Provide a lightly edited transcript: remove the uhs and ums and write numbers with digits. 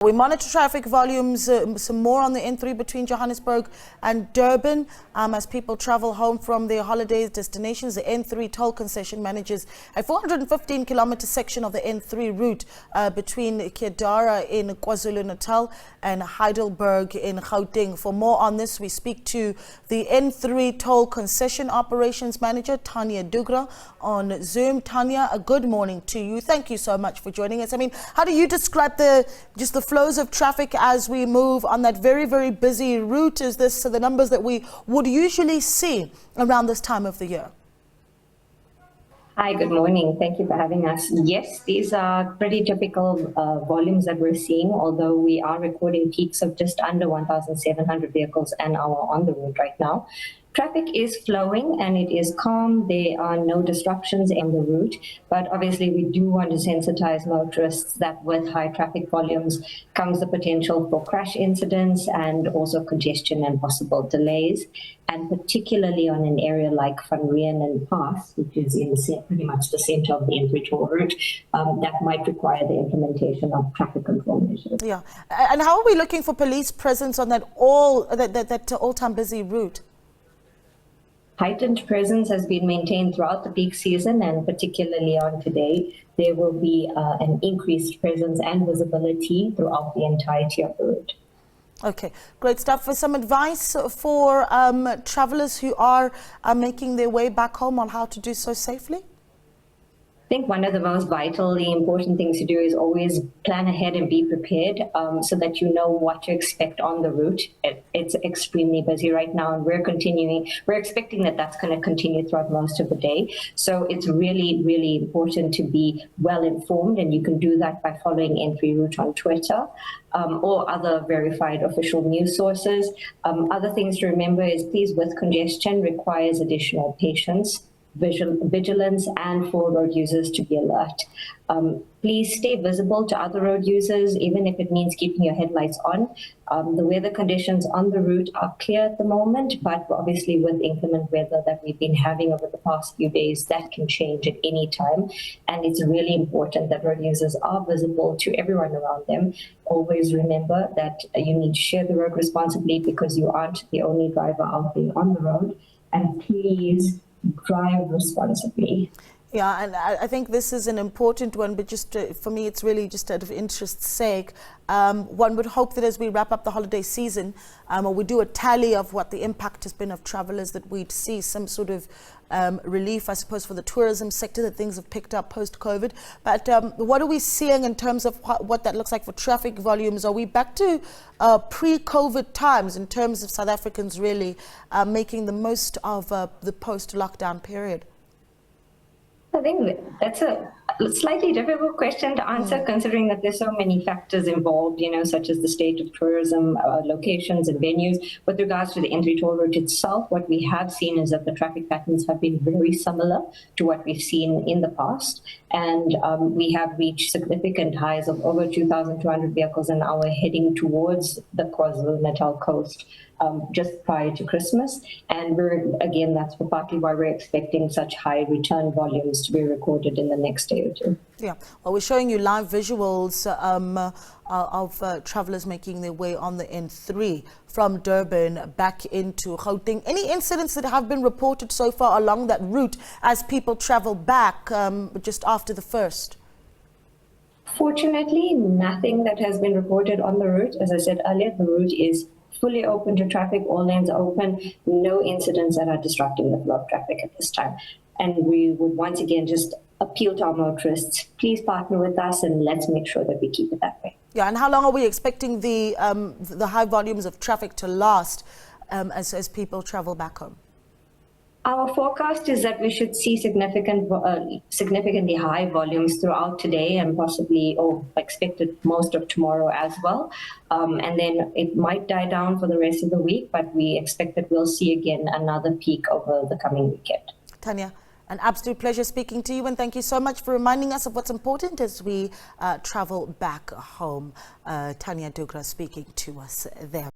We monitor traffic volumes, some more on the N3 between Johannesburg and Durban as people travel home from their holidays destinations. The N3 Toll Concession manages a 415-kilometer section of the N3 route between Cedara in Kwazulu-Natal and Heidelberg in Gauteng. For more on this, we speak to the N3 Toll Concession Operations Manager, Thania Dhoogra, on Zoom. Thania, a good morning to you. Thank you so much for joining us. I mean, how do you describe the flows of traffic as we move on that very, very busy route? Is this the numbers that we would usually see around this time of the year? Hi, good morning. Thank you for having us. Yes, these are pretty typical volumes that we're seeing, although we are recording peaks of just under 1,700 vehicles an hour on the route right now. Traffic is flowing and it is calm. There are no disruptions in the route, but obviously we do want to sensitize motorists that with high traffic volumes comes the potential for crash incidents and also congestion and possible delays. And particularly on an area like Van Rieenen Pass, which is in pretty much the center of the N3 toll route, that might require the implementation of traffic control measures. Yeah, and how are we looking for police presence on that all-time busy route? Heightened presence has been maintained throughout the peak season, and particularly on today, there will be an increased presence and visibility throughout the entirety of the route. Okay, great stuff. For some advice for travelers who are making their way back home on how to do so safely? I think one of the most vitally important things to do is always plan ahead and be prepared so that you know what to expect on the route. It's extremely busy right now, and we're expecting that that's going to continue throughout most of the day. So it's really, really important to be well informed, and you can do that by following N3 Route on Twitter or other verified official news sources. Other things to remember is please, with congestion, requires additional patience, vigilance, and for road users to be alert. Please stay visible to other road users, even if it means keeping your headlights on. The weather conditions on the route are clear at the moment, but obviously with inclement weather that we've been having over the past few days, that can change at any time. And it's really important that road users are visible to everyone around them. Always remember that you need to share the road responsibly because you aren't the only driver out there on the road. And please drive responsibly. Yeah, and I think this is an important one, but just for me, it's really just out of interest's sake. One would hope that as we wrap up the holiday season, or we do a tally of what the impact has been of travelers, that we'd see some sort of relief, I suppose, for the tourism sector, that things have picked up post-COVID. But what are we seeing in terms of what that looks like for traffic volumes? Are we back to pre-COVID times in terms of South Africans really making the most of the post-lockdown period? I think that's a slightly difficult question to answer, considering that there's so many factors involved, such as the state of tourism, locations and venues. With regards to the N3 toll route itself, what we have seen is that the traffic patterns have been very similar to what we've seen in the past. And we have reached significant highs of over 2,200 vehicles an hour heading towards the Kwazulu-Natal coast just prior to Christmas. And that's partly why we're expecting such high return volumes to be recorded in the next day or two. Yeah, well, we're showing you live visuals of travelers making their way on the N3 from Durban back into Gauteng. Any incidents that have been reported so far along that route as people travel back just after the first? Fortunately, nothing that has been reported on the route. As I said earlier, the route is fully open to traffic, all lanes are open, no incidents that are disrupting the flow of traffic at this time. And we would once again just appeal to our motorists, please partner with us and let's make sure that we keep it that way. Yeah, and how long are we expecting the high volumes of traffic to last as people travel back home? Our forecast is that we should see significantly high volumes throughout today and possibly, expected most of tomorrow as well. And then it might die down for the rest of the week, but we expect that we'll see again another peak over the coming weekend. Tania, an absolute pleasure speaking to you, and thank you so much for reminding us of what's important as we travel back home. Thania Dhoogra speaking to us there.